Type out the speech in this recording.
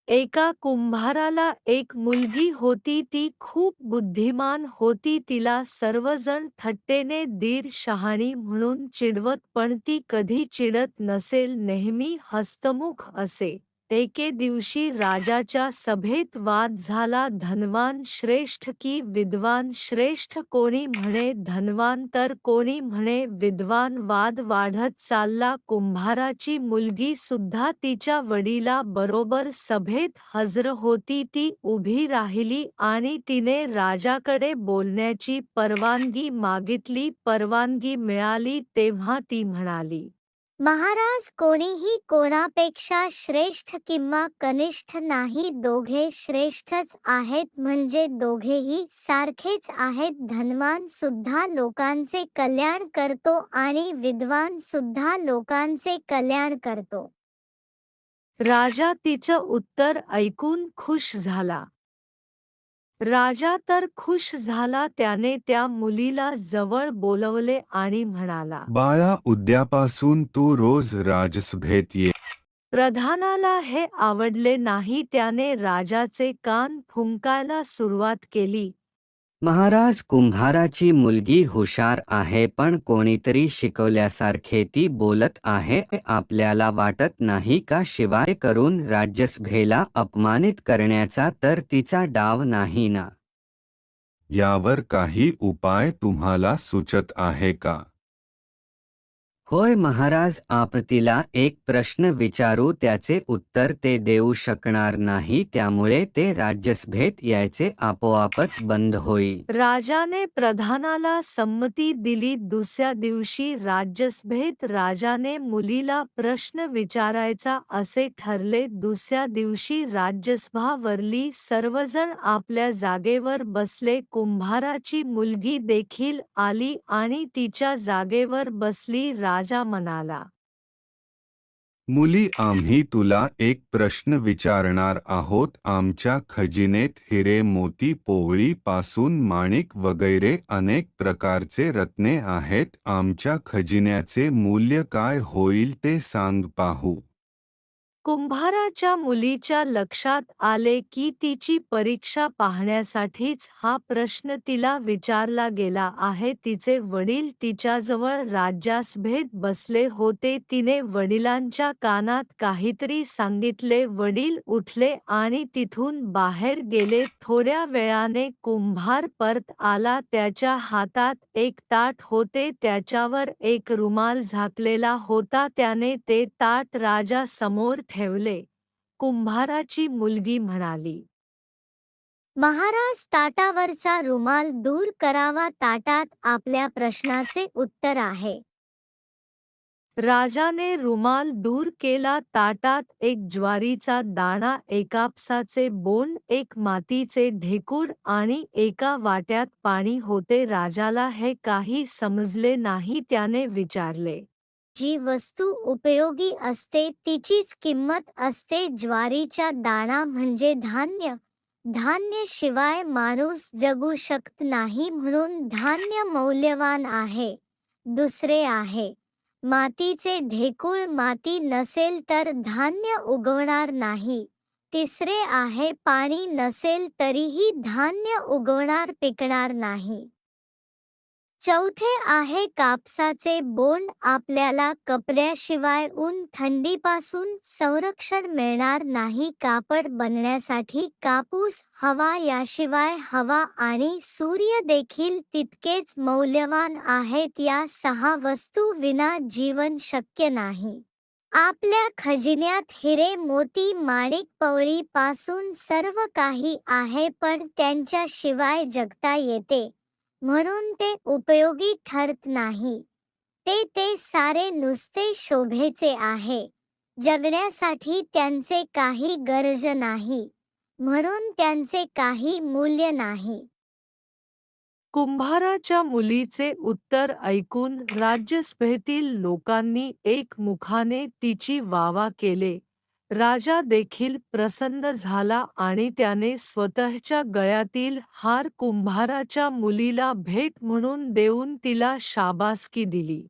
एका कुंभाराला एक मुलगी होती. ती खूप बुद्धिमान होती. तिला सर्वजण थट्टेने दीड शहाणी म्हणून चिडवत, पण ती कधी चिडत नसेल, नेहमी हसतमुख असे. एके दिवशी राजाच्या सभेत वाद झाला. धनवान श्रेष्ठ की विद्वान श्रेष्ठ? कोणी म्हणे धनवान तर कोणी म्हणे विद्वान. वाद वाढत चालला. कुंभाराची मुलगी सुद्धा तिच्या वडिला बरोबर सभेत हजर होती. ती उभी राहिली आणि तिने राजाकडे बोलण्याची परवानगी मागितली. परवानगी मिळाली तेव्हा ती म्हणाली, महाराज, कोणीही कोणापेक्षा श्रेष्ठ किंवा कनिष्ठ नाही. दोघे श्रेष्ठच आहेत, म्हणजे दोघेही सारखेच आहेत. धनवान सुद्धा लोकांचे कल्याण करतो आणि विद्वान सुद्धा लोकांचे कल्याण करतो. राजा तिचं उत्तर ऐकून खुश झाला. राजा तर खुश झाला. त्याने त्या मुलीला जवळ बोलवले आणि म्हणाला, बाळा, उद्यापासून तू रोज राजसभेत ये. प्रधानाला हे आवडले नाही. त्याने राजाचे कान फुंकायला सुरुवात केली. महाराज, कुंभाराची मुलगी हुशार आहे, पण कोणीतरी शिकवल्यासारखे ती बोलत आहे. आपल्याला वाटत नाही का शिवाय करून राज्यसभेला अपमानित करण्याचा तर तिचा डाव नाही ना? यावर काही उपाय तुम्हाला सुचत आहे का? होय महाराज, आपण तिला एक प्रश्न विचारू, त्याचे उत्तर ते देऊ शकणार नाही, त्यामुळे ते राज्यसभेत यायचे आपोआपच बंद होईल. राजाने प्रधानाला संमती दिली. दुसऱ्या दिवशी राज्यसभेत राजाने मुलीला प्रश्न विचारायचा असे ठरले. दुसऱ्या दिवशी राज्यसभा भरली. सर्वजण आपल्या जागेवर बसले. कुंभाराची मुलगी देखील आली आणि तिच्या जागेवर बसली. राजा म्हणाला, मुली, आम्ही तुला एक प्रश्न विचारणार आहोत. आमच्या खजिनेत हिरे, मोती, पोवळी पासून माणिक वगैरे अनेक प्रकारचे रत्ने आहेत. आमच्या खजिन्याचे मूल्य काय होईल ते सांग पाहू. कुंभाराच्या मुलीच्या लक्षात आले की तिची परीक्षा पाहण्यासाठीच हा प्रश्न तिला विचारला गेला आहे. तिचे वडील तिच्याजवळ राज्यसभेत बसले होते. तिने वडिलांच्या कानात काहीतरी सांगितले. वडील उठले आणि तिथून बाहेर गेले. थोड्या वेळाने कुंभार परत आला. त्याच्या हातात एक ताट होते, त्याच्यावर एक रुमाल झाकलेला होता. त्याने ते ताट राजासमोर ठेवले. कुंभाराची मुलगी म्हणाली, महाराज, ताटावरचा रुमाल दूर करावा. ताटात आपल्या प्रश्नाचे उत्तर आहे. राजाने रुमाल दूर केला. ताटात एक ज्वारीचा दाणा, एक कापसाचे बोंड, एक मातीचे ढेकूळ आणि एका वाट्यात पाणी होते. राजाला हे काही समजले नाही. त्याने विचारले, जी वस्तू उपयोगी असते तिचीच किंमत असते. ज्वारीचा दाणा म्हणजे धान्य. धान्य शिवाय माणूस जगू शकत नाही, म्हणून धान्य मौल्यवान आहे. दुसरे आहे मातीचे ढेकूळ. माती नसेल तर धान्य उगवणार नाही. तिसरे आहे पाणी नसेल तरीही धान्य उगवणार, पिकणार नाही. चौथे आहे कापसाचे बोंड. आपल्याला कपड्याशिवाय ऊन, थंडीपासून संरक्षण मिळणार नाही. कापड बनण्यासाठी कापूस, हवा, याशिवाय हवा आणि सूर्य देखील तितकेच मौल्यवान आहेत. या 6 वस्तू विना जीवन शक्य नाही. आपल्या खजिन्यात हिरे, मोती, माणिक, पवळी पासून सर्व काही आहे, पण त्यांच्याशिवाय जगता येते म्हणून ते उपयोगी ठरत नाही. ते सारे नुसते शोभेचे आहे. जगण्यासाठी त्यांचे काही गरज नाही, म्हणून त्यांचे काही मूल्य नाही. कुंभाराच्या मुलीचे उत्तर ऐकून राज्यसभेतील लोकांनी एकमुखाने तिची वावा केले. राजा देखील प्रसन्न झाला आणि त्याने स्वतःच्या गळ्यातील हार कुंभाराच्या मुलीला भेट म्हणून देऊन तिला शाबासकी दिली.